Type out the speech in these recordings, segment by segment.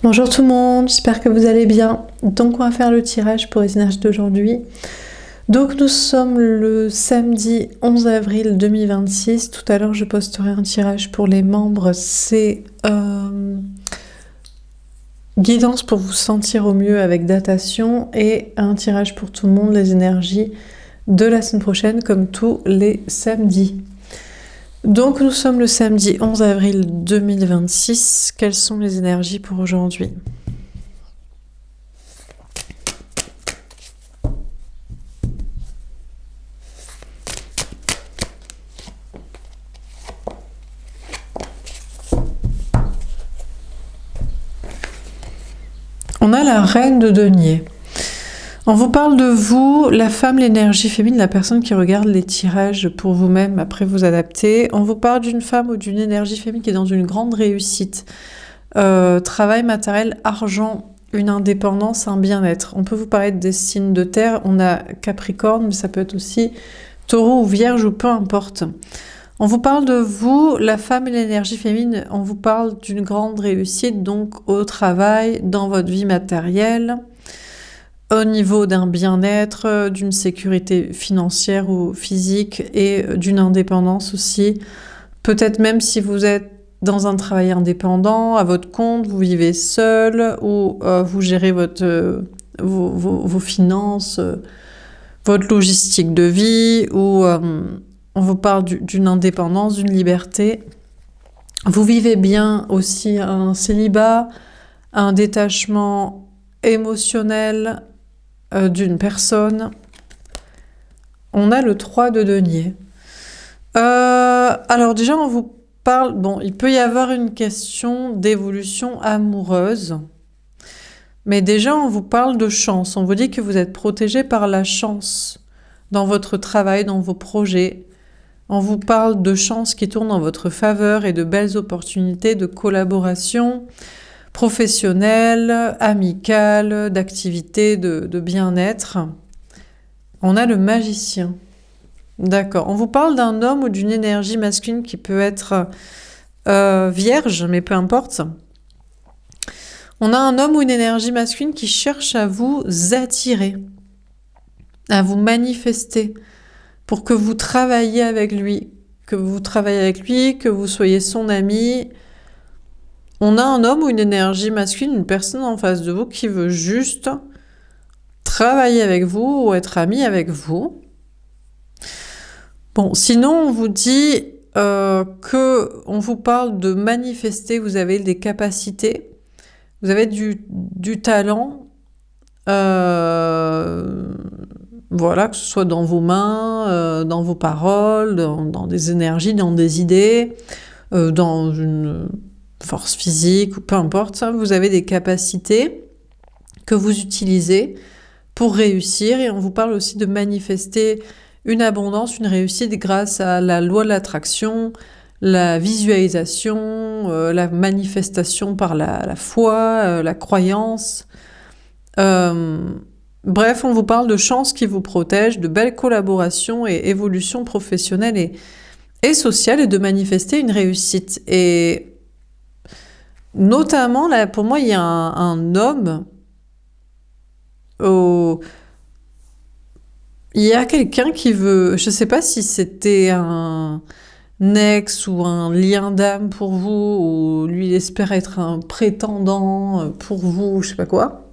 Bonjour tout le monde, j'espère que vous allez bien. Donc on va faire le tirage pour les énergies d'aujourd'hui. Donc nous sommes le samedi 11 avril 2026. Tout à l'heure je posterai un tirage pour les membres. C'est guidance pour vous sentir au mieux avec datation et un tirage pour tout le monde, les énergies de la semaine prochaine comme tous les samedis. Donc nous sommes le samedi 11 avril 2026. Quelles sont les énergies pour aujourd'hui ? On a la reine de denier. On vous parle de vous, la femme, l'énergie féminine, la personne qui regarde les tirages pour vous-même, après vous adapter. On vous parle d'une femme ou d'une énergie féminine qui est dans une grande réussite. Travail, matériel, argent, une indépendance, un bien-être. On peut vous parler des signes de terre. On a Capricorne, mais ça peut être aussi Taureau ou Vierge ou peu importe. On vous parle de vous, la femme et l'énergie féminine, on vous parle d'une grande réussite, donc au travail, dans votre vie matérielle, au niveau d'un bien-être, d'une sécurité financière ou physique et d'une indépendance aussi. Peut-être même si vous êtes dans un travail indépendant, à votre compte, vous vivez seul ou vous gérez vos finances, votre logistique de vie ou... on vous parle d'une indépendance, d'une liberté. Vous vivez bien aussi un célibat, un détachement émotionnel d'une personne. On a le 3 de denier. Alors déjà, on vous parle... Bon, il peut y avoir une question d'évolution amoureuse. Mais déjà, on vous parle de chance. On vous dit que vous êtes protégé par la chance dans votre travail, dans vos projets. On vous parle de chances qui tournent en votre faveur et de belles opportunités de collaboration professionnelle, amicale, d'activité, de bien-être. On a le magicien. D'accord. On vous parle d'un homme ou d'une énergie masculine qui peut être vierge, mais peu importe. On a un homme ou une énergie masculine qui cherche à vous attirer, à vous manifester, pour que vous travailliez avec lui, que vous soyez son ami. On a un homme ou une énergie masculine, une personne en face de vous qui veut juste travailler avec vous ou être ami avec vous. Bon, sinon on vous dit on vous parle de manifester, vous avez des capacités, vous avez du talent, voilà, que ce soit dans vos mains, dans vos paroles, dans des énergies, dans des idées, dans une force physique, ou peu importe, ça, vous avez des capacités que vous utilisez pour réussir. Et on vous parle aussi de manifester une abondance, une réussite grâce à la loi de l'attraction, la visualisation, la manifestation par la foi, la croyance. Bref, on vous parle de chances qui vous protègent, de belles collaborations et évolutions professionnelles et sociales et de manifester une réussite. Et notamment, là, pour moi, il y a un homme, il y a quelqu'un qui veut, je ne sais pas si c'était un ex ou un lien d'âme pour vous, ou lui il espère être un prétendant pour vous, je sais pas quoi.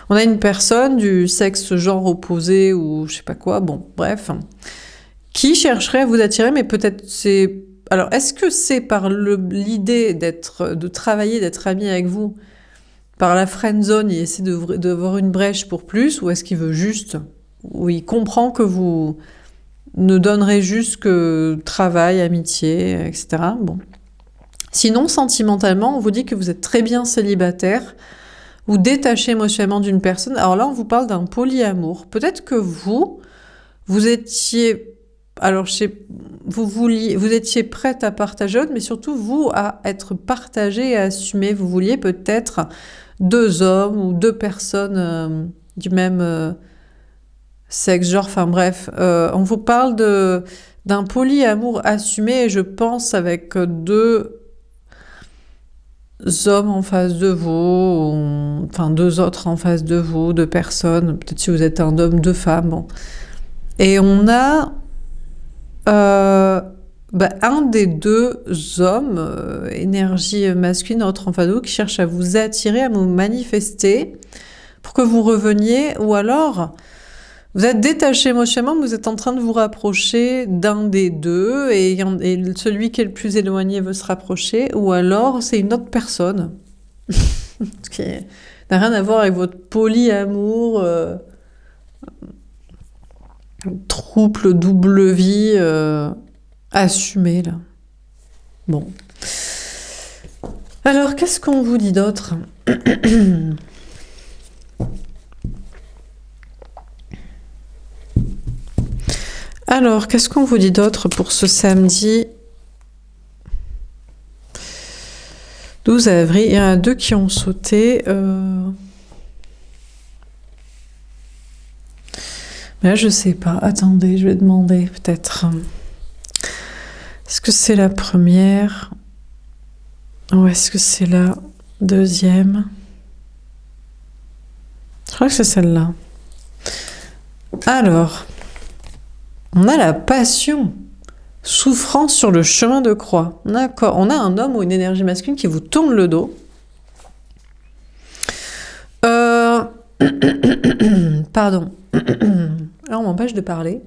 On a une personne du sexe genre opposé ou je sais pas quoi, bon, bref, qui chercherait à vous attirer, mais peut-être c'est... Alors, est-ce que c'est par l'idée de travailler, d'être ami avec vous, par la friend zone, il essaie de voir une brèche pour plus, ou est-ce qu'il veut juste, ou il comprend que vous ne donnerez juste que travail, amitié, etc. Bon. Sinon, sentimentalement, on vous dit que vous êtes très bien célibataire, ou détaché émotionnellement d'une personne. Alors là, on vous parle d'un polyamour. Peut-être que vous étiez, alors vous étiez prête à partager, mais surtout vous à être partagé et à assumer. Vous vouliez peut-être 2 hommes ou 2 personnes du même sexe, genre, enfin bref. On vous parle d'un polyamour assumé, et je pense avec 2 hommes en face de vous, enfin 2 autres en face de vous, 2 personnes, peut-être si vous êtes un homme, 2 femmes, bon. Et on a un des 2 hommes, énergie masculine, autre en face de vous, qui cherche à vous attirer, à vous manifester pour que vous reveniez, ou alors vous êtes détaché émotionnellement, vous êtes en train de vous rapprocher d'un des 2, et celui qui est le plus éloigné veut se rapprocher, ou alors c'est une autre personne qui n'a rien à voir avec votre polyamour, trouble, double vie, assumé là. Bon. Alors, qu'est-ce qu'on vous dit d'autre? Alors, qu'est-ce qu'on vous dit d'autre pour ce samedi 12 avril? Il y en a 2 qui ont sauté. Mais là, je sais pas. Attendez, je vais demander peut-être. Est-ce que c'est la première? Ou est-ce que c'est la deuxième? Je crois que c'est celle-là. Alors, on a la passion, souffrance sur le chemin de croix. D'accord. On a un homme ou une énergie masculine qui vous tourne le dos. Pardon. Là, on m'empêche de parler.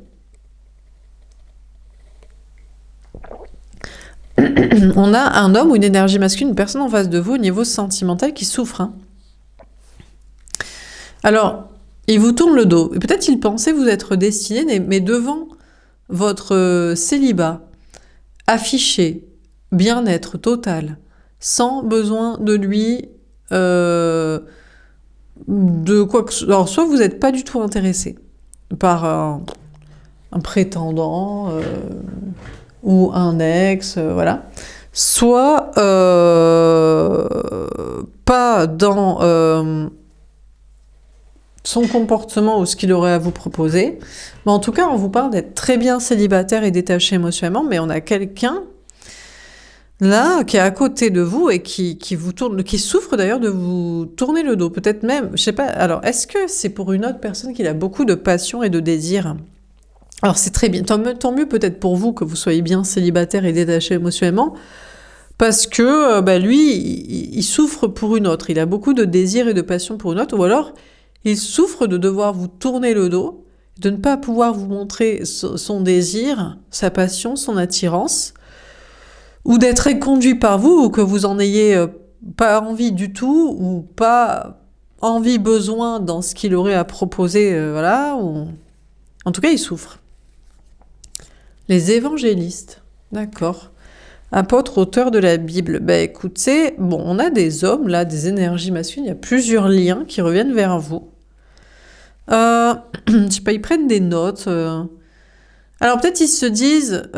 On a un homme ou une énergie masculine, une personne en face de vous au niveau sentimental qui souffre. Hein. Alors, il vous tourne le dos. Et peut-être il pensait vous être destiné, mais devant votre célibat, affiché, bien-être total, sans besoin de lui, de quoi que ce soit. Alors, soit vous n'êtes pas du tout intéressé par un prétendant ou un ex, voilà. Soit pas dans son comportement ou ce qu'il aurait à vous proposer. Mais en tout cas, on vous parle d'être très bien célibataire et détaché émotionnellement, mais on a quelqu'un là qui est à côté de vous et qui vous tourne, qui souffre d'ailleurs de vous tourner le dos. Peut-être même, je sais pas, alors est-ce que c'est pour une autre personne qu'il a beaucoup de passion et de désir? Alors c'est très bien, tant mieux peut-être pour vous que vous soyez bien célibataire et détaché émotionnellement, parce que lui, il souffre pour une autre, il a beaucoup de désir et de passion pour une autre, ou alors il souffre de devoir vous tourner le dos, de ne pas pouvoir vous montrer son désir, sa passion, son attirance, ou d'être conduit par vous, ou que vous en ayez pas envie du tout, ou pas envie, besoin dans ce qu'il aurait à proposer, voilà, ou... En tout cas, il souffre. Les évangélistes, d'accord. Apôtres, auteurs de la Bible. Écoutez, bon, on a des hommes, là, des énergies masculines, il y a plusieurs liens qui reviennent vers vous. Je sais pas, ils prennent des notes. Alors peut-être ils se disent,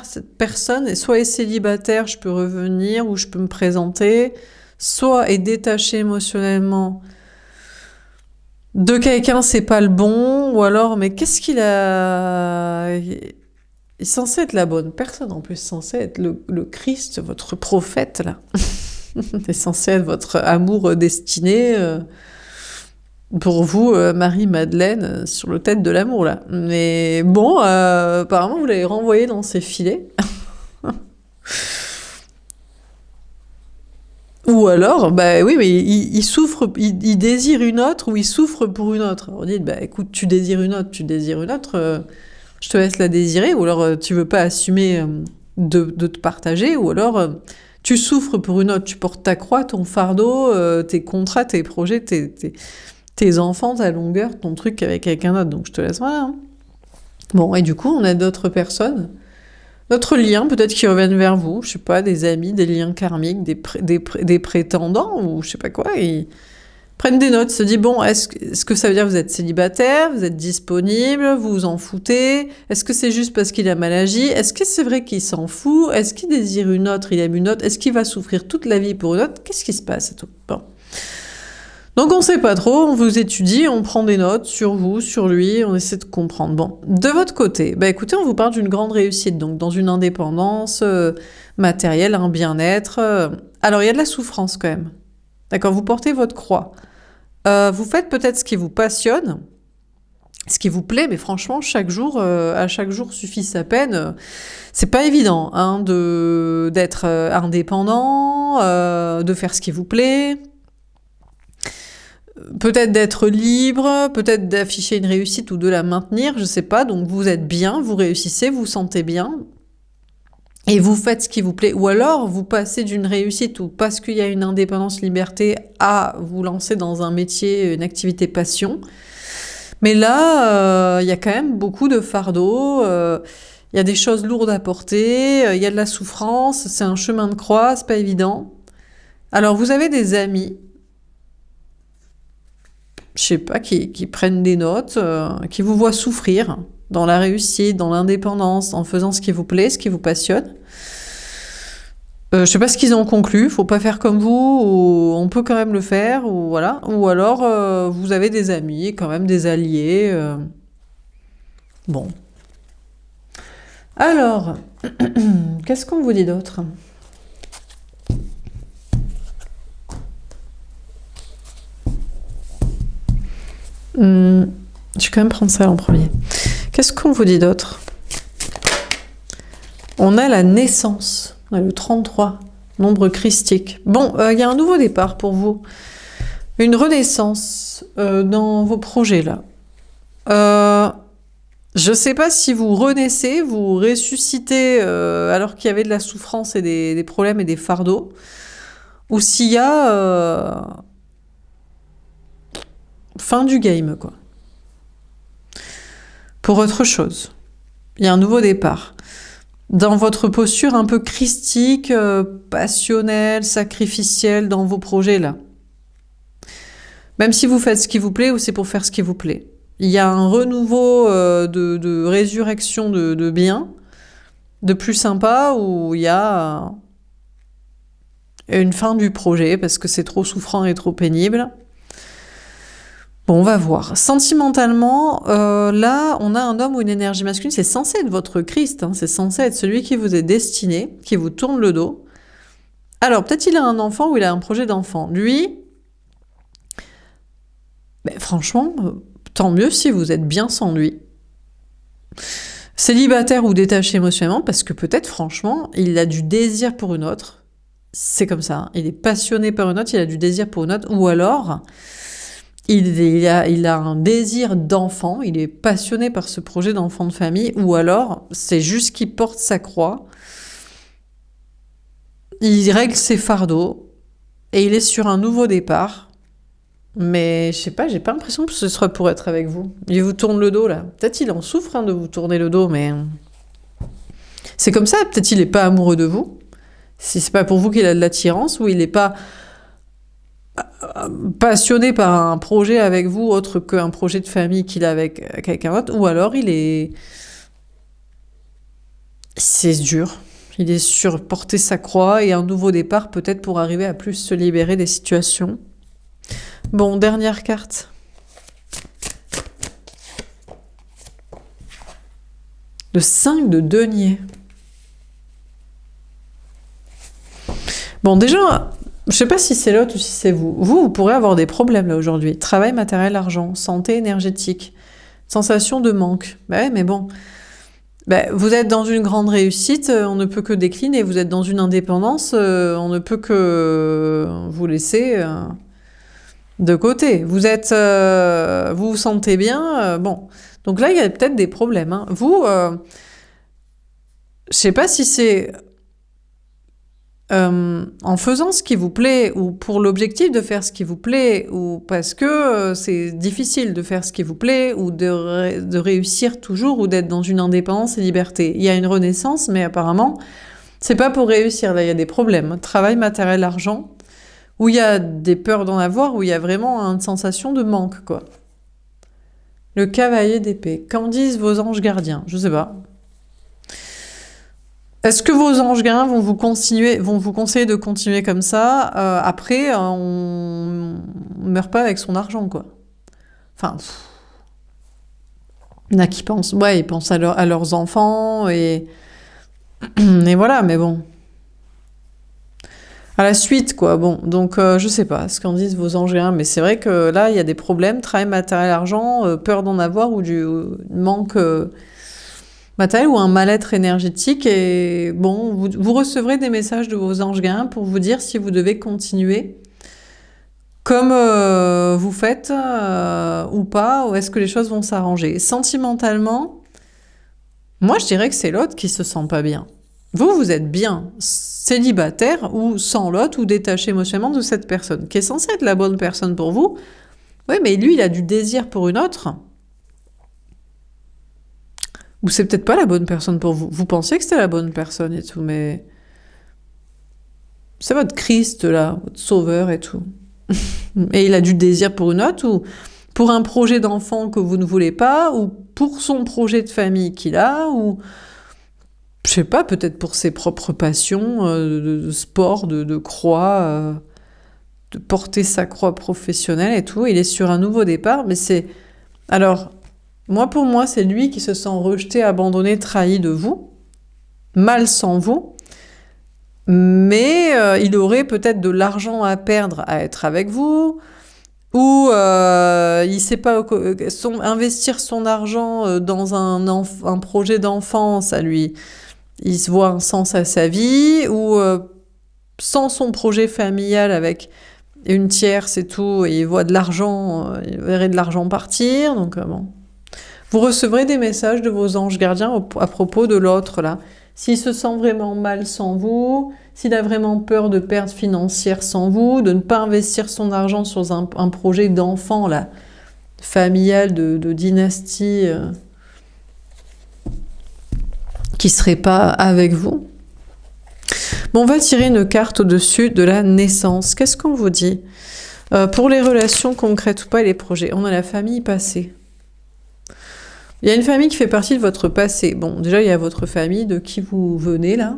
cette personne, soit est célibataire, je peux revenir, ou je peux me présenter, soit est détachée émotionnellement de quelqu'un, c'est pas le bon, ou alors, mais qu'est-ce qu'il a... Il est censé être la bonne personne, en plus, censé être le Christ, votre prophète, là. Il est censé être votre amour destiné pour vous, Marie-Madeleine, sur le tête de l'amour, là. Mais bon, apparemment, vous l'avez renvoyé dans ses filets. Ou alors, oui, mais il souffre, il désire une autre, ou il souffre pour une autre. On dit, écoute, tu désires une autre, je te laisse la désirer, ou alors tu veux pas assumer de te partager, ou alors tu souffres pour une autre, tu portes ta croix, ton fardeau, tes contrats, tes projets, tes enfants, ta longueur, ton truc avec quelqu'un d'autre, donc je te laisse, voilà. Hein. Bon, et du coup, on a d'autres personnes, d'autres liens peut-être qui reviennent vers vous, je sais pas, des amis, des liens karmiques, des prétendants, ou je sais pas quoi, ils prennent des notes, se disent, bon, est-ce que ça veut dire que vous êtes célibataire, vous êtes disponible, vous vous en foutez, est-ce que c'est juste parce qu'il a mal agi, est-ce que c'est vrai qu'il s'en fout, est-ce qu'il désire une autre, il aime une autre, est-ce qu'il va souffrir toute la vie pour une autre, qu'est-ce qui se passe et tout. Bon. Donc on sait pas trop, on vous étudie, on prend des notes sur vous, sur lui, on essaie de comprendre. Bon, de votre côté, bah écoutez, on vous parle d'une grande réussite, donc dans une indépendance matérielle, un bien-être. Alors il y a de la souffrance quand même. D'accord, vous portez votre croix. Vous faites peut-être ce qui vous passionne, ce qui vous plaît, mais franchement, à chaque jour suffit sa peine. C'est pas évident hein, d'être indépendant, de faire ce qui vous plaît. Peut-être d'être libre, peut-être d'afficher une réussite ou de la maintenir, je sais pas. Donc vous êtes bien, vous réussissez, vous vous sentez bien. Et vous faites ce qui vous plaît. Ou alors, vous passez d'une réussite ou parce qu'il y a une indépendance, liberté, à vous lancer dans un métier, une activité passion. Mais là, il y a quand même beaucoup de fardeaux. Il y a des choses lourdes à porter. Il y a de la souffrance. C'est un chemin de croix. C'est pas évident. Alors, vous avez des amis, je sais pas, qui prennent des notes, qui vous voient souffrir dans la réussite, dans l'indépendance, en faisant ce qui vous plaît, ce qui vous passionne. Je sais pas ce qu'ils ont conclu, faut pas faire comme vous, ou on peut quand même le faire, ou voilà. Ou alors, vous avez des amis, quand même des alliés. Bon. Alors, qu'est-ce qu'on vous dit d'autre ? Je vais quand même prendre ça en premier. Qu'est-ce qu'on vous dit d'autre ? On a la naissance, on a le 33, nombre christique. Bon, il y a un nouveau départ pour vous. Une renaissance dans vos projets, là. Je sais pas si vous renaissez, vous ressuscitez alors qu'il y avait de la souffrance et des problèmes et des fardeaux, ou s'il y a fin du game, quoi. Pour autre chose. Il y a un nouveau départ. Dans votre posture un peu christique, passionnelle, sacrificielle dans vos projets, là. Même si vous faites ce qui vous plaît ou c'est pour faire ce qui vous plaît. Il y a un renouveau de résurrection de bien, de plus sympa, où il y a une fin du projet parce que c'est trop souffrant et trop pénible. Bon, on va voir. Sentimentalement, là, on a un homme ou une énergie masculine, c'est censé être votre Christ, hein, c'est censé être celui qui vous est destiné, qui vous tourne le dos. Alors, peut-être il a un enfant ou il a un projet d'enfant. Lui, ben, franchement, tant mieux si vous êtes bien sans lui. Célibataire ou détaché émotionnellement, parce que peut-être, franchement, il a du désir pour une autre. C'est comme ça, hein. Il est passionné par une autre, il a du désir pour une autre, ou alors... Il a un désir d'enfant, il est passionné par ce projet d'enfant de famille, ou alors c'est juste qu'il porte sa croix, il règle ses fardeaux, et il est sur un nouveau départ. Mais je sais pas, j'ai pas l'impression que ce soit pour être avec vous. Il vous tourne le dos là. Peut-être il en souffre hein, de vous tourner le dos, mais c'est comme ça. Peut-être il est pas amoureux de vous. Si c'est pas pour vous qu'il a de l'attirance, ou il est pas passionné par un projet avec vous autre qu'un projet de famille qu'il a avec quelqu'un d'autre, ou alors c'est dur, il est sur porter sa croix et un nouveau départ peut-être pour arriver à plus se libérer des situations. Bon, dernière carte. Le 5 de denier. Bon, déjà, je sais pas si c'est l'autre ou si c'est vous. Vous pourrez avoir des problèmes là aujourd'hui. Travail, matériel, argent, santé, énergétique, sensation de manque. Bah ouais, mais bon. Bah, vous êtes dans une grande réussite, on ne peut que décliner. Vous êtes dans une indépendance, on ne peut que vous laisser de côté. Vous vous sentez bien, bon. Donc là, il y a peut-être des problèmes. Hein. Vous, je sais pas si c'est en faisant ce qui vous plaît ou pour l'objectif de faire ce qui vous plaît ou parce que c'est difficile de faire ce qui vous plaît ou de réussir toujours ou d'être dans une indépendance et liberté. Il y a une renaissance, mais apparemment, c'est pas pour réussir. Là, il y a des problèmes. Travail, matériel, argent, où il y a des peurs d'en avoir, où il y a vraiment une sensation de manque, quoi. Le cavalier d'épée. Qu'en disent vos anges gardiens ? Je sais pas. Est-ce que vos anges gardiens vont vous conseiller de continuer comme ça? Après, on meurt pas avec son argent, quoi. Enfin, il y en a qui pensent, ouais, ils pensent à leurs enfants et voilà, mais bon. À la suite, quoi. Bon, donc je sais pas ce qu'en disent vos anges gardiens, mais c'est vrai que là, il y a des problèmes, travail, matériel, argent, peur d'en avoir ou du manque matériel ou un mal-être énergétique. Et bon, vous recevrez des messages de vos anges gardiens pour vous dire si vous devez continuer comme vous faites ou pas, ou est-ce que les choses vont s'arranger. Sentimentalement, moi je dirais que c'est l'autre qui se sent pas bien. Vous êtes bien célibataire ou sans l'autre ou détaché émotionnellement de cette personne, qui est censée être la bonne personne pour vous. Oui, mais lui, il a du désir pour une autre. Ou c'est peut-être pas la bonne personne pour vous. Vous pensiez que c'était la bonne personne et tout, mais c'est votre Christ, là, votre sauveur et tout. Et il a du désir pour une autre, ou pour un projet d'enfant que vous ne voulez pas, ou pour son projet de famille qu'il a, ou je sais pas, peut-être pour ses propres passions de sport, de croix, de porter sa croix professionnelle et tout. Il est sur un nouveau départ, mais c'est... Alors, pour moi, c'est lui qui se sent rejeté, abandonné, trahi de vous, mal sans vous, mais il aurait peut-être de l'argent à perdre à être avec vous, ou il sait pas investir son argent dans un projet d'enfant, ça lui... Il se voit un sens à sa vie, ou sans son projet familial avec une tierce et tout, et il voit de l'argent, il verrait de l'argent partir, donc bon. Vous recevrez des messages de vos anges gardiens à propos de l'autre, là. S'il se sent vraiment mal sans vous, s'il a vraiment peur de perte financière sans vous, de ne pas investir son argent sur un projet d'enfant, là, familial, de dynastie... qui serait pas avec vous. Bon, on va tirer une carte au-dessus de la naissance. Qu'est-ce qu'on vous dit pour les relations concrètes ou pas et les projets? On a la famille passée. Il y a une famille qui fait partie de votre passé. Bon, déjà, il y a votre famille de qui vous venez, là.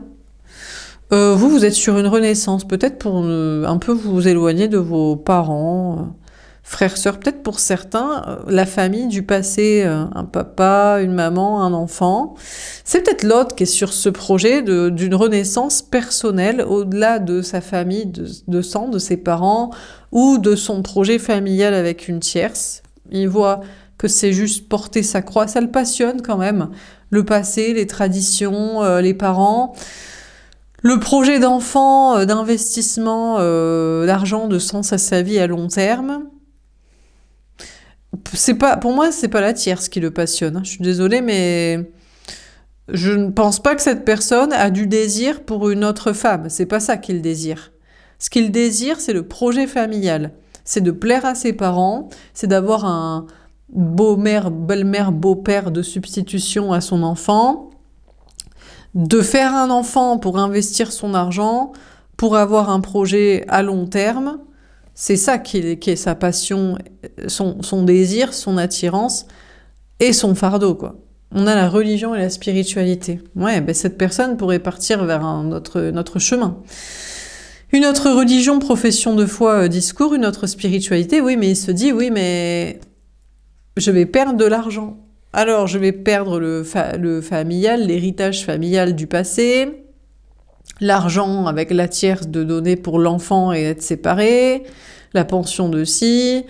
Vous êtes sur une renaissance, peut-être pour un peu vous éloigner de vos parents, frères, sœurs, peut-être pour certains, la famille du passé, un papa, une maman, un enfant. C'est peut-être l'autre qui est sur ce projet d'une renaissance personnelle au-delà de sa famille de sang, de ses parents, ou de son projet familial avec une tierce. Il voit que c'est juste porter sa croix, ça le passionne quand même. Le passé, les traditions, les parents... Le projet d'enfant, d'investissement, d'argent, de sens à sa vie à long terme... Pour moi, c'est pas la tierce qui le passionne. Je suis désolée, mais je ne pense pas que cette personne a du désir pour une autre femme. C'est pas ça qu'il désire. Ce qu'il désire, c'est le projet familial. C'est de plaire à ses parents, c'est d'avoir un beau-mère, belle-mère, beau-père de substitution à son enfant, de faire un enfant pour investir son argent, pour avoir un projet à long terme. C'est ça qui est sa passion, son désir, son attirance et son fardeau, quoi. On a la religion et la spiritualité. Ouais, ben cette personne pourrait partir vers notre chemin. Une autre religion, profession de foi, discours, une autre spiritualité, oui, mais il se dit, oui, mais je vais perdre de l'argent. Alors, je vais perdre le familial, l'héritage familial du passé, l'argent avec la tierce de donner pour l'enfant et être séparé, la pension de ci,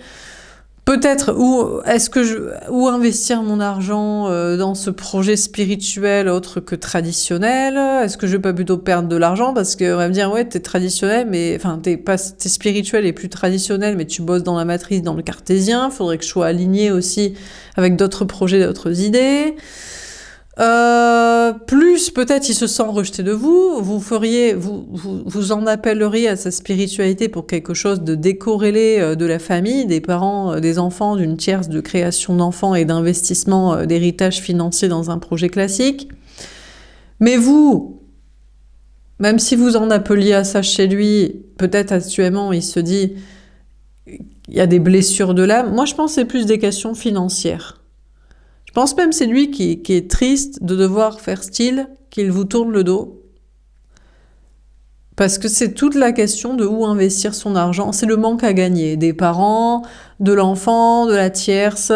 peut-être où investir mon argent dans ce projet spirituel autre que traditionnel. Est-ce que je vais pas plutôt perdre de l'argent parce qu'on va me dire ouais t'es traditionnel mais enfin t'es spirituel et plus traditionnel mais tu bosses dans la matrice, dans le cartésien. Faudrait que je sois aligné aussi avec d'autres projets, d'autres idées. Plus peut-être il se sent rejeté de vous, vous en appelleriez à sa spiritualité pour quelque chose de décorrélé de la famille, des parents, des enfants, d'une tierce de création d'enfants et d'investissement d'héritage financier dans un projet classique. Mais vous, même si vous en appeliez à ça chez lui, peut-être actuellement il se dit il y a des blessures de l'âme. Moi je pense que c'est plus des questions financières. Je pense même que c'est lui qui est triste de devoir faire style, qu'il vous tourne le dos, Parce que c'est toute la question de où investir son argent. C'est le manque à gagner des parents, de l'enfant, de la tierce,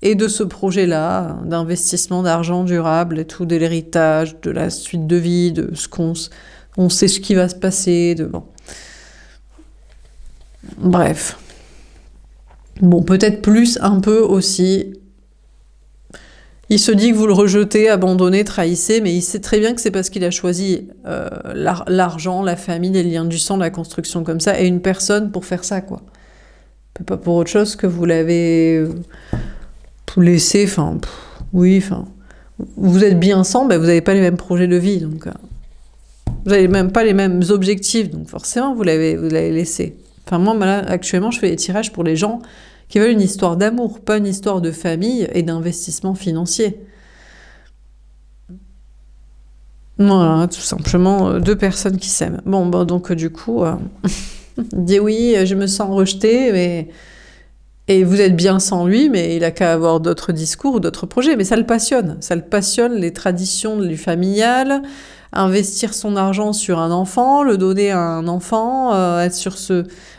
et de ce projet-là, d'investissement d'argent durable et tout, de l'héritage, de la suite de vie, de ce on sait ce qui va se passer, bon. Bref. Bon, peut-être plus un peu aussi. Il se dit que vous le rejetez, abandonnez, trahissez, mais il sait très bien que c'est parce qu'il a choisi l'argent, la famille, les liens du sang, la construction comme ça, et une personne pour faire ça, quoi. Pas pour autre chose que vous l'avez laissé, enfin, oui, enfin, vous êtes bien sans, ben vous n'avez pas les mêmes projets de vie, donc vous n'avez même pas les mêmes objectifs, donc forcément vous l'avez laissé. Enfin, moi, là, actuellement, je fais des tirages pour les gens qui veulent une histoire d'amour, pas une histoire de famille et d'investissement financier. Voilà, tout simplement, deux personnes qui s'aiment. Bon, donc du coup, dit oui, je me sens rejetée, mais... Et vous êtes bien sans lui, mais il a qu'à avoir d'autres discours ou d'autres projets. Mais ça le passionne. Ça le passionne, les traditions du familial, investir son argent sur un enfant, le donner à un enfant,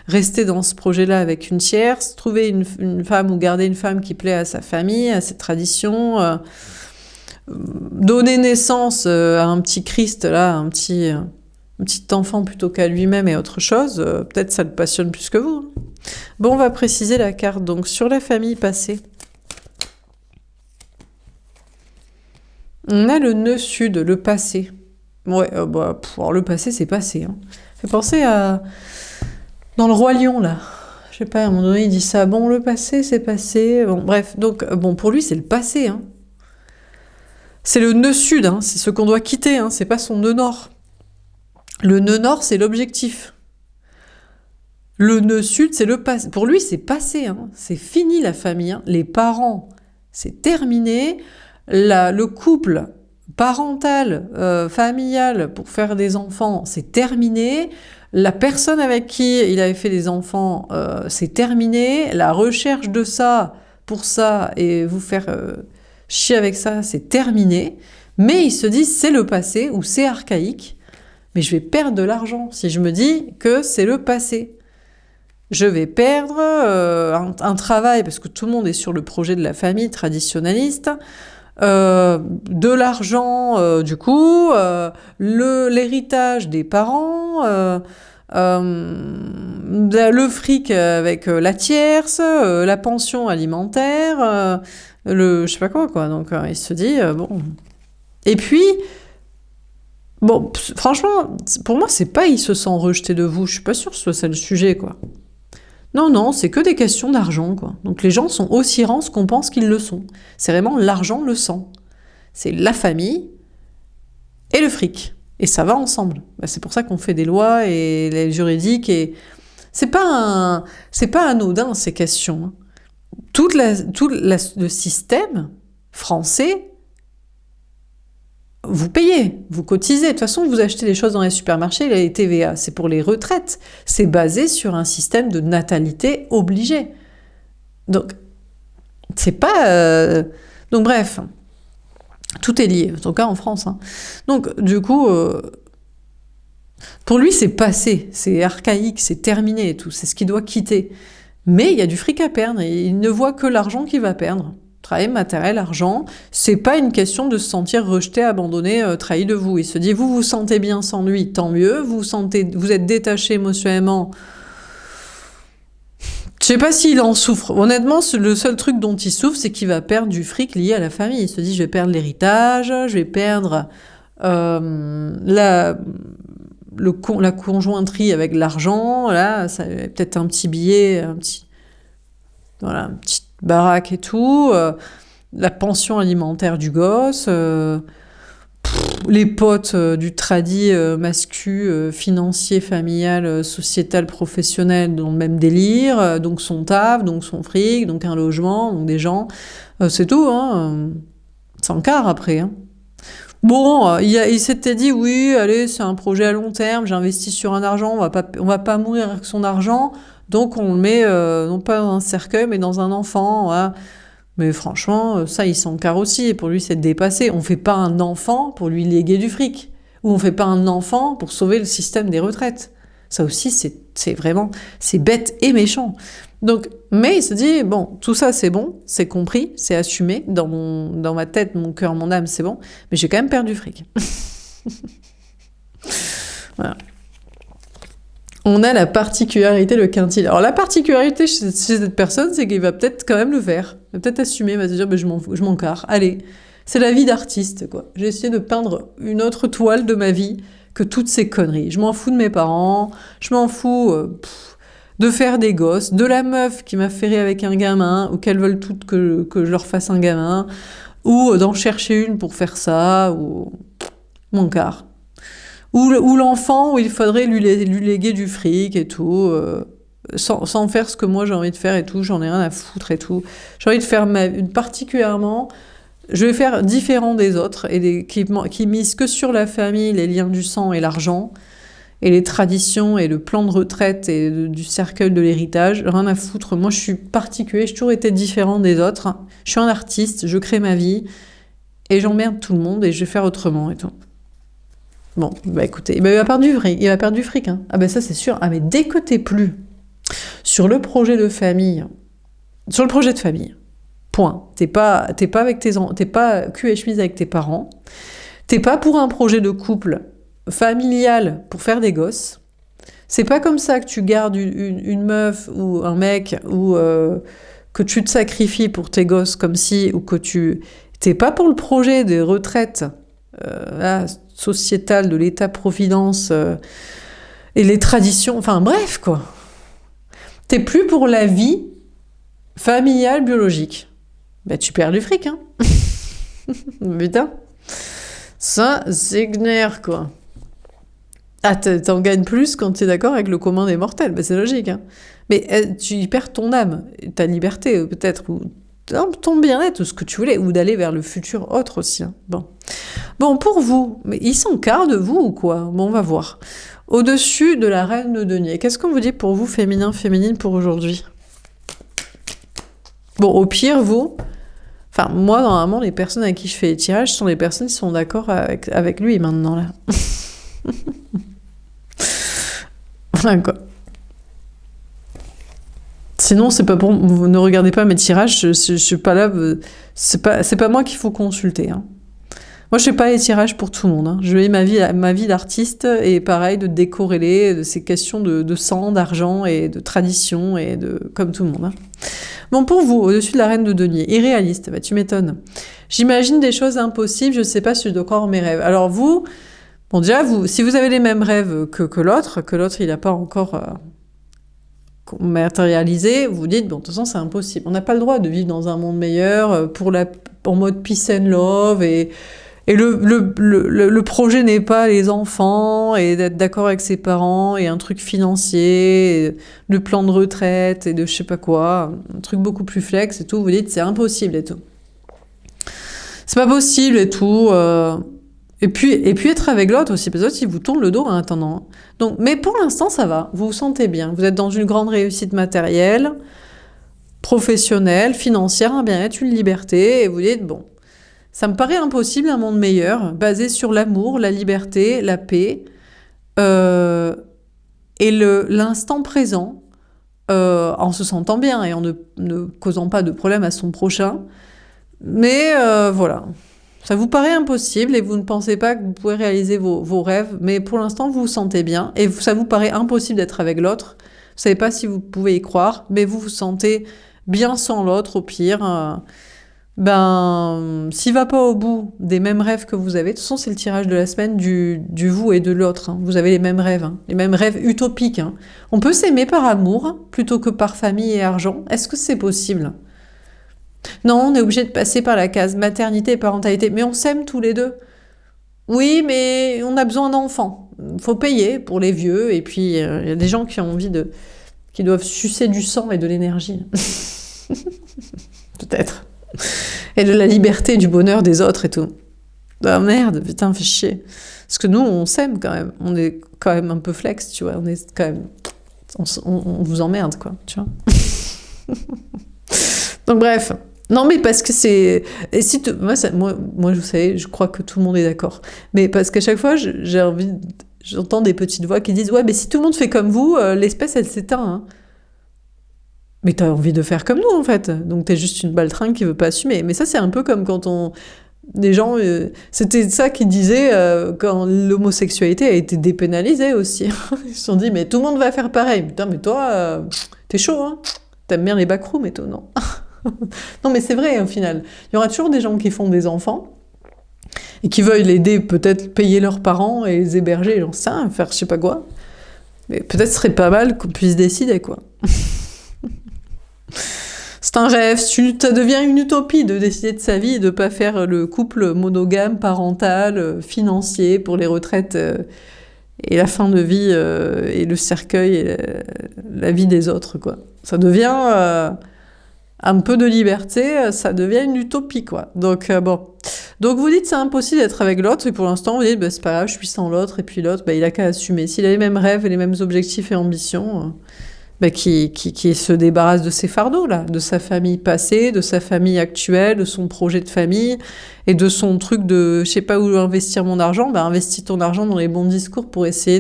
rester dans ce projet-là avec une tierce, trouver une femme ou garder une femme qui plaît à sa famille, à ses traditions, donner naissance à un petit Christ, là, un petit enfant plutôt qu'à lui-même et autre chose, peut-être ça le passionne plus que vous. Bon, on va préciser la carte. Donc, sur la famille passée, on a le nœud sud, le passé. Ouais, alors le passé, c'est passé. Hein. Fait penser à... Dans le Roi Lion, là. Je sais pas, à un moment donné, il dit ça. Bon, le passé, c'est passé. Bon, bref. Donc, bon, pour lui, c'est le passé. Hein. C'est le nœud sud. Hein. C'est ce qu'on doit quitter. Hein. C'est pas son nœud nord. Le nœud nord, c'est l'objectif. Le nœud sud, c'est le passé. Pour lui, c'est passé. Hein. C'est fini la famille. Hein. Les parents, c'est terminé. Le couple parental, familial, pour faire des enfants, c'est terminé. La personne avec qui il avait fait des enfants, c'est terminé. La recherche de ça, pour ça, et vous faire chier avec ça, c'est terminé. Mais il se dit, c'est le passé, ou c'est archaïque. Mais je vais perdre de l'argent si je me dis que c'est le passé. Je vais perdre un travail, parce que tout le monde est sur le projet de la famille traditionnaliste, de l'argent, du coup, l'héritage des parents, le fric avec la tierce, la pension alimentaire, je sais pas quoi. Donc, il se dit, bon... Et puis... Bon, franchement, pour moi, c'est pas il se sent rejeté de vous. Je suis pas sûre que ce soit ça le sujet, quoi. Non, c'est que des questions d'argent, quoi. Donc les gens sont aussi rances qu'on pense qu'ils le sont. C'est vraiment l'argent, le sang. C'est la famille et le fric. Et ça va ensemble. C'est pour ça qu'on fait des lois et les juridiques. Et c'est pas anodin, ces questions. Tout le système français... Vous payez, vous cotisez. De toute façon, vous achetez des choses dans les supermarchés, les TVA, c'est pour les retraites. C'est basé sur un système de natalité obligé. Donc, c'est pas... Donc, bref, tout est lié, en tout cas en France. Hein. Donc, du coup, pour lui, c'est passé, c'est archaïque, c'est terminé et tout, c'est ce qu'il doit quitter. Mais il y a du fric à perdre et il ne voit que l'argent qu'il va perdre. Travail, matériel, argent, c'est pas une question de se sentir rejeté, abandonné, trahi de vous. Il se dit, vous vous sentez bien sans lui, tant mieux, vous êtes détaché émotionnellement. Je sais pas s'il en souffre. Honnêtement, le seul truc dont il souffre, c'est qu'il va perdre du fric lié à la famille. Il se dit, je vais perdre l'héritage, je vais perdre la conjointerie avec l'argent, là, ça peut-être un petit billet, voilà, une petite baraque et tout, la pension alimentaire du gosse, les potes du tradi mascu, financier, familial, sociétal, professionnel, dans le même délire, donc son taf, donc son fric, donc un logement, donc des gens, c'est tout, hein, sans quart après, hein. Bon, il s'était dit, oui, allez, c'est un projet à long terme, j'investis sur un argent, on va pas mourir avec son argent, donc on le met, non pas dans un cercueil, mais dans un enfant, voilà. Mais franchement, ça, il s'en carre aussi, et pour lui, c'est dépassé. On fait pas un enfant pour lui léguer du fric, Ou on fait pas un enfant pour sauver le système des retraites. Ça aussi, c'est vraiment, c'est bête et méchant. Donc, mais il se dit, bon, tout ça c'est bon, c'est compris, c'est assumé, dans ma tête, mon cœur, mon âme, c'est bon, mais j'ai quand même perdu fric. Voilà. On a la particularité, le quintile. Alors la particularité chez cette personne, c'est qu'il va peut-être quand même le faire. Il va peut-être assumer, il va se dire, je m'en carre, allez. C'est la vie d'artiste, quoi. J'ai essayé de peindre une autre toile de ma vie que toutes ces conneries. Je m'en fous de mes parents, je m'en fous de faire des gosses, de la meuf qui m'a ferré avec un gamin, ou qu'elles veulent toutes que je leur fasse un gamin, ou d'en chercher une pour faire ça, ou mon quart. Ou l'enfant où il faudrait lui léguer du fric et tout, sans faire ce que moi j'ai envie de faire et tout, j'en ai rien à foutre et tout. J'ai envie de faire particulièrement, je vais faire différent des autres, et qui misent que sur la famille, les liens du sang et l'argent, et les traditions et le plan de retraite et du cercueil de l'héritage, rien à foutre. Moi je suis particulier, j'ai toujours été différent des autres. Je suis un artiste, je crée ma vie, et j'emmerde tout le monde, et je vais faire autrement et tout. Bon, bah écoutez, il va perdre du fric, hein. Ah bah ça c'est sûr. Ah mais dès que t'es plus sur le projet de famille, point. T'es pas avec t'es pas cul et chemise avec tes parents. T'es pas pour un projet de couple familial pour faire des gosses. C'est pas comme ça que tu gardes une meuf ou un mec, ou que tu te sacrifies pour tes gosses comme si, ou que t'es pas pour le projet des retraites sociétales de l'État-providence et les traditions, enfin bref quoi. T'es plus pour la vie familiale biologique. Bah tu perds du fric, hein. Putain. Ça, c'est gnaire, quoi. Ah, t'en gagnes plus quand t'es d'accord avec le commun des mortels, bah c'est logique, hein. Mais tu perds ton âme, ta liberté peut-être, ou ton bien-être, ce que tu voulais, ou d'aller vers le futur autre aussi, hein. Bon, pour vous, mais ils s'encarrent de vous ou quoi? Bon, on va voir. Au-dessus de la reine de denier, qu'est-ce qu'on vous dit pour vous, féminin, féminine, pour aujourd'hui? Bon, au pire, vous... Enfin, moi, normalement, les personnes avec qui je fais les tirages sont des personnes qui sont d'accord avec lui maintenant, là. Voilà, quoi. Sinon, c'est pas pour... Vous ne regardez pas mes tirages, je suis pas là... C'est pas moi qu'il faut consulter, hein. Moi, je fais pas les tirages pour tout le monde, hein. Je vis ma vie d'artiste, et pareil, de décorréler de ces questions de sang, d'argent et de tradition, et comme tout le monde, hein. Bon, pour vous, au-dessus de la reine de denier, irréaliste, bah tu m'étonnes. J'imagine des choses impossibles, je sais pas si je dois croire mes rêves. Alors vous, bon déjà, si vous avez les mêmes rêves que l'autre il n'a pas encore matérialisé, vous dites, bon, de toute façon, c'est impossible. On n'a pas le droit de vivre dans un monde meilleur, en mode peace and love, et le projet n'est pas les enfants, et d'être d'accord avec ses parents, et un truc financier, et le plan de retraite, et de je sais pas quoi, un truc beaucoup plus flex et tout, vous dites c'est impossible et tout. C'est pas possible et tout. Et puis être avec l'autre aussi, parce que l'autre il vous tourne le dos en attendant. Donc, mais pour l'instant ça va, vous vous sentez bien, vous êtes dans une grande réussite matérielle, professionnelle, financière, un bien-être, une liberté, et vous dites bon, ça me paraît impossible un monde meilleur, basé sur l'amour, la liberté, la paix, et l'instant présent, en se sentant bien et en ne causant pas de problème à son prochain. Mais voilà, ça vous paraît impossible et vous ne pensez pas que vous pouvez réaliser vos rêves, mais pour l'instant vous vous sentez bien et ça vous paraît impossible d'être avec l'autre. Vous savez pas si vous pouvez y croire, mais vous vous sentez bien sans l'autre au pire. S'il va pas au bout des mêmes rêves que vous avez, de toute façon c'est le tirage de la semaine du vous et de l'autre, hein. Vous avez les mêmes rêves, hein. Les mêmes rêves utopiques, hein. On peut s'aimer par amour plutôt que par famille et argent. Est-ce que c'est possible? Non, on est obligé de passer par la case maternité et parentalité, mais on s'aime tous les deux. Oui, mais on a besoin d'enfants. Faut payer pour les vieux, et puis y a des gens qui ont envie qui doivent sucer du sang et de l'énergie. Peut-être. Et de la liberté et du bonheur des autres et tout. Ah merde, putain, fait chier. Parce que nous, on s'aime quand même. On est quand même un peu flex, tu vois. On est quand même... On vous emmerde, quoi, tu vois. Donc bref, Non, mais parce que c'est... Et si moi, vous savez, je crois que tout le monde est d'accord. Mais parce qu'à chaque fois, j'ai envie... J'entends des petites voix qui disent « Ouais, mais si tout le monde fait comme vous, l'espèce, elle s'éteint. Hein. » Mais t'as envie de faire comme nous, en fait. Donc t'es juste une baltringue qui veut pas assumer. Mais ça, c'est un peu comme quand on... Des gens... c'était ça qu'ils disaient quand l'homosexualité a été dépénalisée aussi. Ils se sont dit « Mais tout le monde va faire pareil. » Putain, mais toi, t'es chaud, hein. T'aimes bien les backrooms et tout, non? Non, mais c'est vrai, au final. Il y aura toujours des gens qui font des enfants et qui veulent aider, peut-être payer leurs parents et les héberger, j'en sais rien, faire je sais pas quoi. Mais peut-être ce serait pas mal qu'on puisse décider, quoi. C'est un rêve, ça devient une utopie de décider de sa vie et de pas faire le couple monogame, parental, financier pour les retraites et la fin de vie et le cercueil et la vie des autres, quoi. Ça devient... un peu de liberté, ça devient une utopie, quoi. Donc, bon. Donc, vous dites c'est impossible d'être avec l'autre, et pour l'instant, vous dites, bah, c'est pas grave, je suis sans l'autre, et puis l'autre, bah, il a qu'à assumer. S'il a les mêmes rêves et les mêmes objectifs et ambitions, bah, qui se débarrasse de ses fardeaux, là, de sa famille passée, de sa famille actuelle, de son projet de famille, et de son truc de, je sais pas où investir mon argent, bah, investis ton argent dans les bons discours pour essayer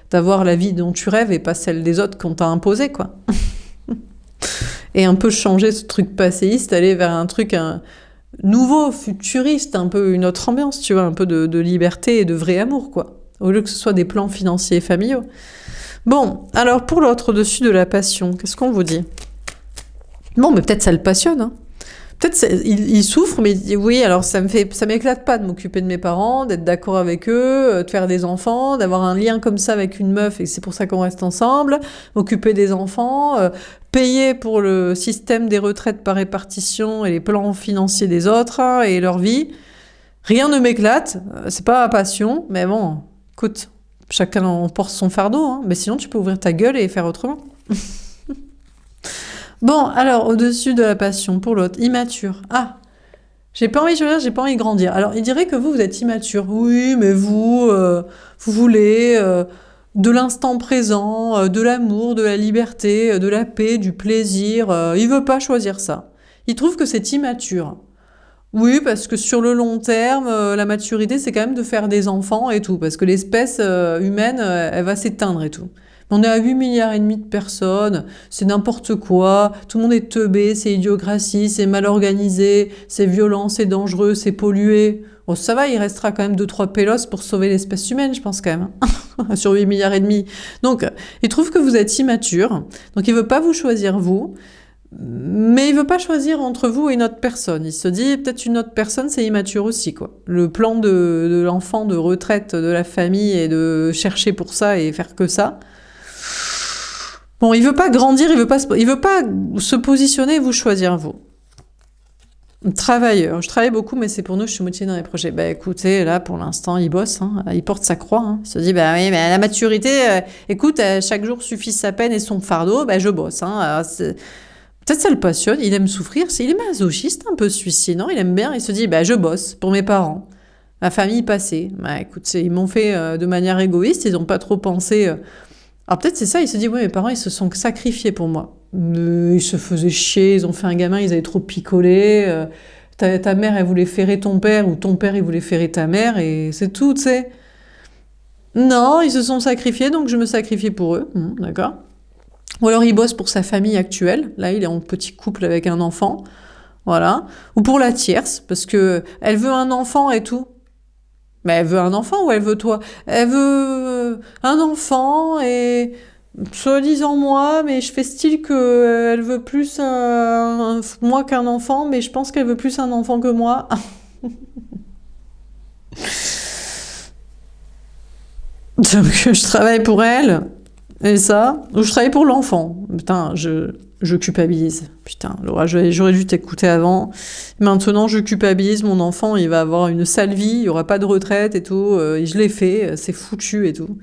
d'avoir la vie dont tu rêves et pas celle des autres qu'on t'a imposée, quoi. Et un peu changer ce truc passéiste, aller vers un truc nouveau, futuriste, un peu une autre ambiance, tu vois, un peu de liberté et de vrai amour, quoi. Au lieu que ce soit des plans financiers et familiaux. Bon, alors pour l'autre, au-dessus de la passion, qu'est-ce qu'on vous dit? Bon, mais peut-être ça le passionne, hein. Peut-être il souffre, mais il dit oui, alors ça m'éclate pas de m'occuper de mes parents, d'être d'accord avec eux, de faire des enfants, d'avoir un lien comme ça avec une meuf et c'est pour ça qu'on reste ensemble, m'occuper des enfants, payer pour le système des retraites par répartition et les plans financiers des autres hein, et leur vie. Rien ne m'éclate, c'est pas ma passion, mais bon, écoute, chacun en porte son fardeau, hein, mais sinon tu peux ouvrir ta gueule et faire autrement. Bon, alors, au-dessus de la passion, pour l'autre, immature. Ah, j'ai pas envie de choisir, j'ai pas envie de grandir. Alors, il dirait que vous êtes immature. Oui, mais vous voulez de l'instant présent, de l'amour, de la liberté, de la paix, du plaisir. Il veut pas choisir ça. Il trouve que c'est immature. Oui, parce que sur le long terme, la maturité, c'est quand même de faire des enfants et tout, parce que l'espèce humaine, elle va s'éteindre et tout. On est à 8 milliards et demi de personnes, c'est n'importe quoi, tout le monde est teubé, c'est idiocratie, c'est mal organisé, c'est violent, c'est dangereux, c'est pollué. Bon, ça va, il restera quand même 2-3 pélos pour sauver l'espèce humaine, je pense quand même, sur 8 milliards et demi. Donc, il trouve que vous êtes immature, donc il veut pas vous choisir vous, mais il veut pas choisir entre vous et une autre personne. Il se dit, peut-être une autre personne, c'est immature aussi, quoi. Le plan de l'enfant, de retraite, de la famille, et de chercher pour ça et faire que ça. Bon, il veut pas grandir, il veut pas se positionner et vous choisir, vous. Travailleur. Je travaille beaucoup, mais c'est pour nous, je suis motivée dans les projets. Bah écoutez, là, pour l'instant, il bosse, hein, il porte sa croix. Hein. Il se dit, bah oui, mais la maturité, écoute, chaque jour suffit sa peine et son fardeau, bah je bosse. Hein. Alors, peut-être ça le passionne, il aime souffrir, il est masochiste un peu celui-ci, non? Il aime bien, il se dit, bah je bosse pour mes parents, ma famille passée. Bah écoute, ils m'ont fait de manière égoïste, ils n'ont pas trop pensé... Alors peut-être c'est ça, il se dit, oui, mes parents, ils se sont sacrifiés pour moi. Ils se faisaient chier, ils ont fait un gamin, ils avaient trop picolé. Ta mère, elle voulait ferrer ton père, ou ton père, il voulait ferrer ta mère, et c'est tout, tu sais. Non, ils se sont sacrifiés, donc je me sacrifie pour eux. D'accord. Ou alors il bosse pour sa famille actuelle. Là, il est en petit couple avec un enfant. Voilà. Ou pour la tierce, parce que elle veut un enfant et tout. Mais elle veut un enfant ou elle veut toi? Elle veut un enfant et soi-disant moi, mais je fais style que elle veut plus moi qu'un enfant, mais je pense qu'elle veut plus un enfant que moi. Donc je travaille pour elle et ça, ou je travaille pour l'enfant. Putain, je culpabilise. Putain, Laura, j'aurais dû t'écouter avant. Maintenant, je culpabilise. Mon enfant, il va avoir une sale vie, il n'y aura pas de retraite et tout. Et je l'ai fait, c'est foutu et tout.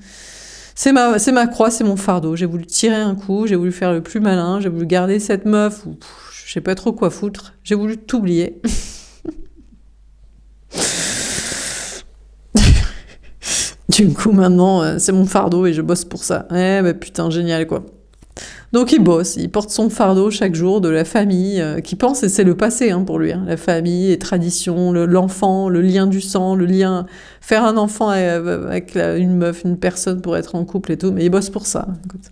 C'est ma croix, c'est mon fardeau. J'ai voulu tirer un coup, j'ai voulu faire le plus malin, j'ai voulu garder cette meuf, ou je sais pas trop quoi foutre. J'ai voulu t'oublier. Du coup, maintenant, c'est mon fardeau et je bosse pour ça. Eh, bah putain, génial, quoi. Donc il bosse, il porte son fardeau chaque jour de la famille, qui pense, et c'est le passé pour lui, la famille, les traditions, l'enfant, le lien du sang, le lien, faire un enfant avec une meuf, une personne pour être en couple et tout, mais il bosse pour ça. Écoute.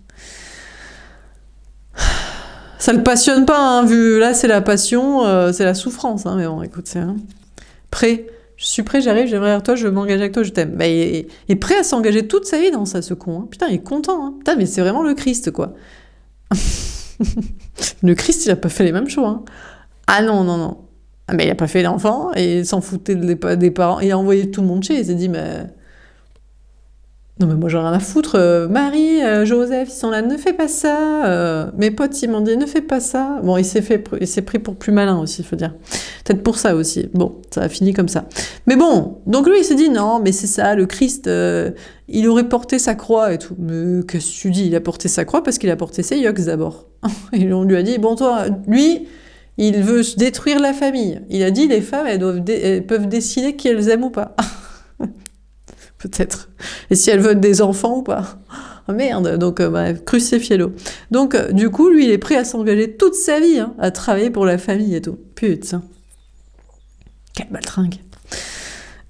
Ça le passionne pas, vu là c'est la passion, c'est la souffrance, mais bon, écoute, c'est prêt. Je suis prêt, j'arrive, j'aimerais vers toi, je veux m'engager avec toi, je t'aime. Bah, il est prêt à s'engager toute sa vie dans ça, ce con. Putain, il est content. Putain, mais c'est vraiment le Christ, quoi. Le Christ, il a pas fait les mêmes choix. Ah non, non, non. Ah, mais il a pas fait l'enfant, et il s'en foutait des parents. Il a envoyé tout le monde chez, il s'est dit, mais... Non mais moi j'en ai rien à foutre, Marie, Joseph, ils sont là, ne fais pas ça, mes potes ils m'ont dit ne fais pas ça. Bon, il s'est pris pour plus malin aussi, il faut dire. Peut-être pour ça aussi. Bon, ça a fini comme ça. Mais bon, donc lui il s'est dit non, mais c'est ça, le Christ, il aurait porté sa croix et tout. Mais qu'est-ce que tu dis? Il a porté sa croix parce qu'il a porté ses yoks d'abord. Et on lui a dit, bon toi, lui, il veut détruire la famille. Il a dit les femmes, elles peuvent décider qui elles aiment ou pas. Peut-être. Et si elle veut des enfants ou pas. Oh merde, donc crucifiez-le. Donc du coup, lui, il est prêt à s'engager toute sa vie, à travailler pour la famille et tout. Putain. Quel baltringue.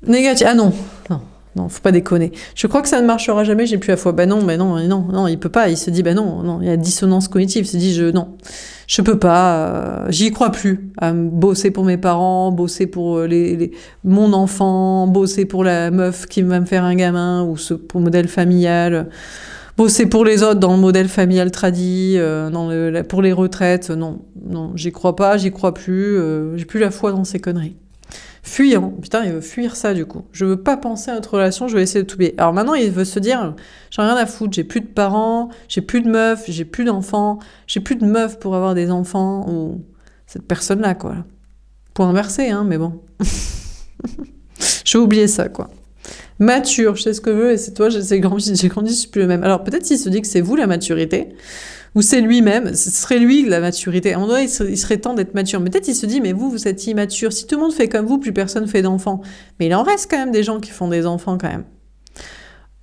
Négatif. Ah non. Non, non, faut pas déconner. Je crois que ça ne marchera jamais, j'ai plus la foi. Bah non, non, il peut pas. Il se dit, bah non, il y a dissonance cognitive. Il se dit, non. Je peux pas, j'y crois plus à bosser pour mes parents, bosser pour mon enfant, bosser pour la meuf qui va me faire un gamin ou pour le modèle familial, bosser pour les autres dans le modèle familial tradit, pour les retraites, non, j'y crois pas, j'y crois plus, j'ai plus la foi dans ces conneries. Fuyant, putain, il veut fuir ça du coup. Je veux pas penser à notre relation, je vais essayer de t'oublier. Alors maintenant, il veut se dire, j'en ai rien à foutre, j'ai plus de parents, j'ai plus de meufs, j'ai plus d'enfants, j'ai plus de meufs pour avoir des enfants, ou cette personne-là, quoi. Pour inverser, mais bon. J'ai oublié ça, quoi. Mature, je sais ce que je veux, et c'est toi, j'ai grandi, je suis plus le même. Alors peut-être s'il se dit que c'est vous la maturité, ou c'est lui-même, ce serait lui la maturité. À un moment donné, il serait temps d'être mature. Mais peut-être il se dit, mais vous êtes immature. Si tout le monde fait comme vous, plus personne fait d'enfants. Mais il en reste quand même des gens qui font des enfants quand même.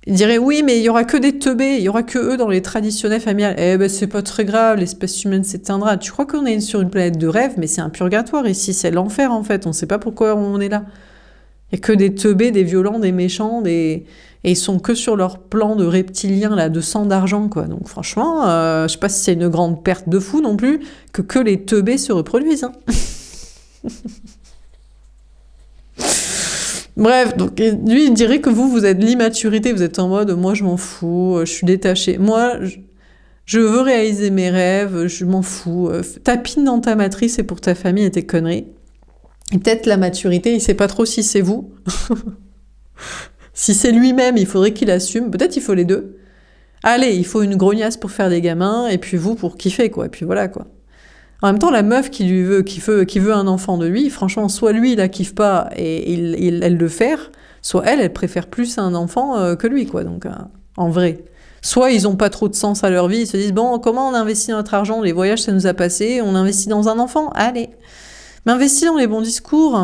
Il dirait, oui, mais il y aura que des teubés, il y aura que eux dans les traditionnels familiales. Eh ben, c'est pas très grave, l'espèce humaine s'éteindra. Tu crois qu'on est sur une planète de rêve, mais c'est un purgatoire ici, c'est l'enfer en fait. On sait pas pourquoi on est là. Il y a que des teubés, des violents, des méchants, et ils sont que sur leur plan de reptiliens, là, de sang d'argent, quoi. Donc franchement, je sais pas si c'est une grande perte de fou non plus, que les teubés se reproduisent. Bref, donc lui, il dirait que vous êtes l'immaturité, vous êtes en mode, moi je m'en fous, je suis détaché. Moi, je veux réaliser mes rêves, je m'en fous. Tapine dans ta matrice et pour ta famille et tes conneries. Et peut-être la maturité, il sait pas trop si c'est vous. Si c'est lui-même, il faudrait qu'il assume. Peut-être il faut les deux. Allez, il faut une grognasse pour faire des gamins, et puis vous pour kiffer, quoi. Et puis voilà, quoi. En même temps, la meuf qui veut un enfant de lui, franchement, soit lui, il la kiffe pas et elle le fait, soit elle préfère plus un enfant que lui, quoi. Donc, en vrai. Soit ils ont pas trop de sens à leur vie, ils se disent, bon, comment on investit notre argent? Les voyages, ça nous a passé, on investit dans un enfant? Allez. Mais investis dans les bons discours.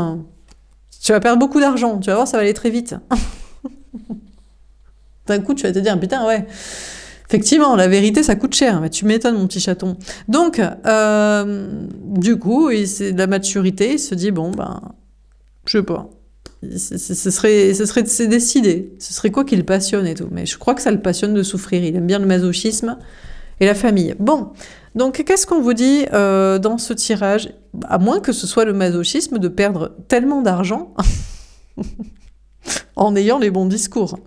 Tu vas perdre beaucoup d'argent, tu vas voir, ça va aller très vite. D'un coup, tu vas te dire, putain, ouais, effectivement, la vérité, ça coûte cher. Mais tu m'étonnes, mon petit chaton. Donc, du coup, c'est de la maturité, il se dit, bon, je sais pas. C'est décidé. Ce serait quoi qui le passionne et tout. Mais je crois que ça le passionne de souffrir. Il aime bien le masochisme et la famille. Bon, donc qu'est-ce qu'on vous dit dans ce tirage? À moins que ce soit le masochisme de perdre tellement d'argent en ayant les bons discours.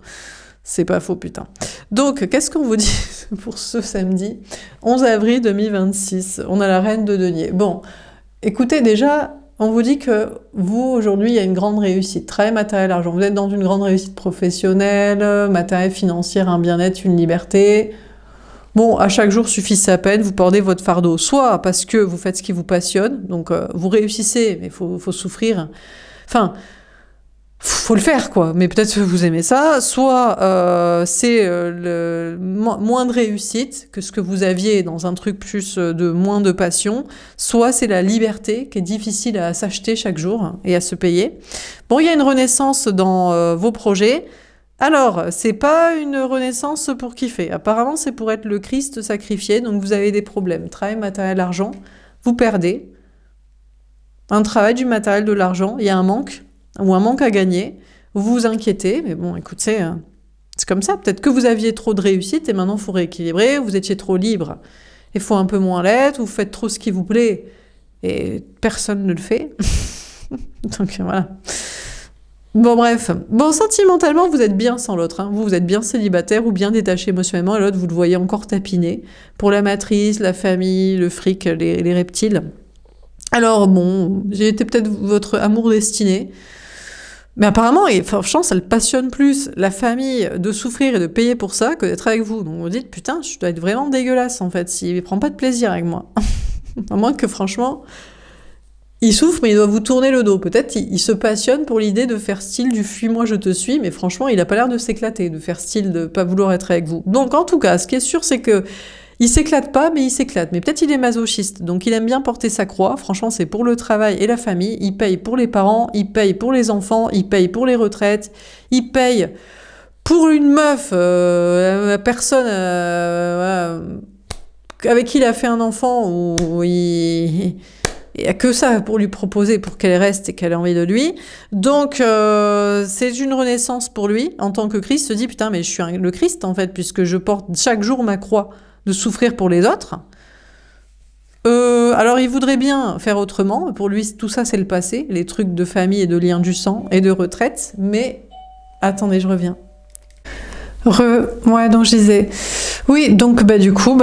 C'est pas faux, putain. Donc, qu'est-ce qu'on vous dit pour ce samedi 11 avril 2026? On a la reine de denier. Bon, écoutez, déjà, on vous dit que vous, aujourd'hui, il y a une grande réussite. Travail, matériel, argent. Vous êtes dans une grande réussite professionnelle, matériel, financière, un bien-être, une liberté. Bon, à chaque jour suffit sa peine, vous portez votre fardeau. Soit parce que vous faites ce qui vous passionne, donc vous réussissez, mais faut souffrir. Enfin, faut le faire, quoi. Mais peut-être que vous aimez ça. Soit c'est moins de réussite que ce que vous aviez dans un truc plus de moins de passion. Soit c'est la liberté qui est difficile à s'acheter chaque jour et à se payer. Bon, il y a une renaissance dans vos projets. Alors, c'est pas une renaissance pour kiffer. Apparemment, c'est pour être le Christ sacrifié. Donc, vous avez des problèmes. Travail, matériel, argent. Vous perdez. Un travail, du matériel, de l'argent. Il y a un manque. Ou un manque à gagner. Vous vous inquiétez. Mais bon, écoutez, c'est comme ça. Peut-être que vous aviez trop de réussite et maintenant, il faut rééquilibrer. Vous étiez trop libre. Il faut un peu moins l'être. Vous faites trop ce qui vous plaît. Et personne ne le fait. Donc, voilà. Bon bref, bon sentimentalement vous êtes bien sans l'autre, hein. Vous êtes bien célibataire ou bien détaché émotionnellement et l'autre vous le voyez encore tapiner pour la matrice, la famille, le fric, les reptiles. Alors bon, j'ai été peut-être votre amour destiné, mais apparemment, et franchement ça le passionne plus la famille de souffrir et de payer pour ça que d'être avec vous. Donc vous dites putain je dois être vraiment dégueulasse en fait s'il prend pas de plaisir avec moi. À moins que franchement... Il souffre, mais il doit vous tourner le dos. Peut-être il se passionne pour l'idée de faire style du fuis-moi, je te suis, mais franchement, il a pas l'air de s'éclater, de faire style de pas vouloir être avec vous. Donc, en tout cas, ce qui est sûr, c'est que il s'éclate pas, mais il s'éclate. Mais peut-être il est masochiste, donc il aime bien porter sa croix. Franchement, c'est pour le travail et la famille. Il paye pour les parents, il paye pour les enfants, il paye pour les retraites, il paye pour une meuf, la personne avec qui il a fait un enfant, où il n'y a que ça pour lui proposer, pour qu'elle reste et qu'elle ait envie de lui. Donc, c'est une renaissance pour lui, en tant que Christ, se dit, putain, mais je suis le Christ, en fait, puisque je porte chaque jour ma croix de souffrir pour les autres. Alors, il voudrait bien faire autrement. Pour lui, tout ça, c'est le passé, les trucs de famille et de lien du sang et de retraite. Mais, attendez, je reviens. Ouais, donc je disais... Oui, donc, du coup,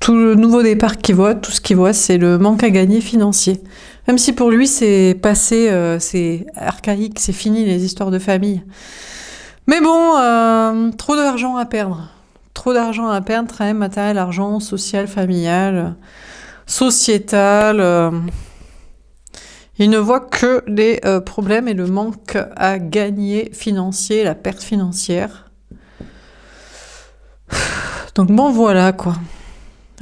tout le nouveau départ qu'il voit, tout ce qu'il voit, c'est le manque à gagner financier. Même si pour lui, c'est passé, c'est archaïque, c'est fini les histoires de famille. Mais bon, trop d'argent à perdre. Trop d'argent à perdre, travail, matériel, argent, social, familial, sociétal. Il ne voit que les problèmes et le manque à gagner financier, la perte financière. Donc bon, voilà quoi.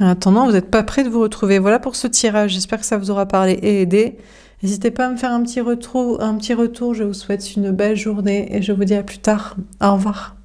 En attendant, vous n'êtes pas prêts de vous retrouver. Voilà pour ce tirage. J'espère que ça vous aura parlé et aidé. N'hésitez pas à me faire un petit retour. Je vous souhaite une belle journée et je vous dis à plus tard. Au revoir.